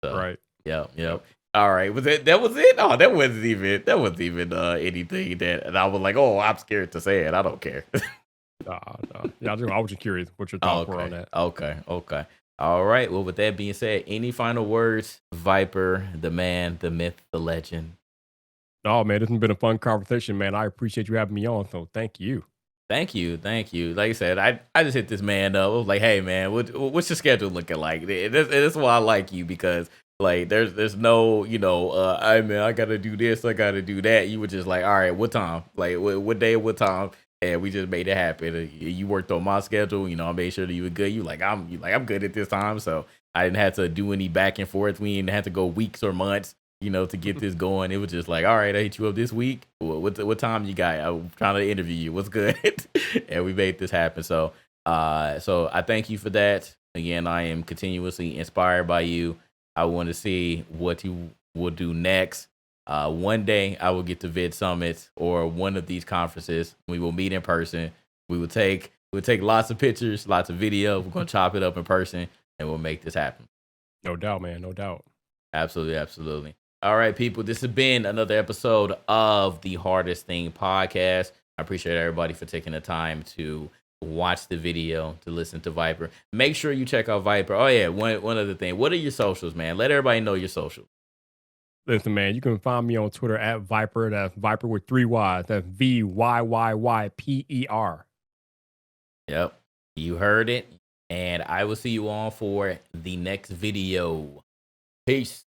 So, Right. yep, Yep. yep. All right, was it that was it? Oh, that wasn't even anything that and I was like, oh, I'm scared to say it. I don't care. Nah, nah. Yeah, I was just curious what your Oh, thoughts were on okay, that. okay, okay. All right. Well, with that being said, any final words, Viper, the man, the myth, the legend? Oh man, this has been a fun conversation, man. I appreciate you having me on. So thank you. Thank you, thank you. Like I said, I just hit this man up. I was like, hey man, what's your schedule looking like? That's why I like you because like there's no I man I gotta do this, I gotta do that. You were just like, all right, what time? Like what day, what time? And we just made it happen. You worked on my schedule. I made sure that you were good. I'm good at this time, so I didn't have to do any back and forth. We didn't have to go weeks or months to get this going. It was just like, all right, I hit you up this week. What time you got? I'm trying to interview you. What's good? And we made this happen. So I thank you for that. Again, I am continuously inspired by you. I want to see what you will do next. One day I will get to Vid Summit or one of these conferences. We will meet in person. We'll take lots of pictures, lots of video. We're gonna chop it up in person, and we'll make this happen. No doubt, man. No doubt. Absolutely, absolutely. All right, people. This has been another episode of the Hardest Thing podcast. I appreciate everybody for taking the time to watch the video, to listen to Vyyyper. Make sure you check out Vyyyper. Oh yeah, one other thing. What are your socials, man? Let everybody know your socials. Listen, man, you can find me on Twitter at Vyyyper. That's Vyper with three Y's. That's Vyyyper. Yep, you heard it. And I will see you all for the next video. Peace.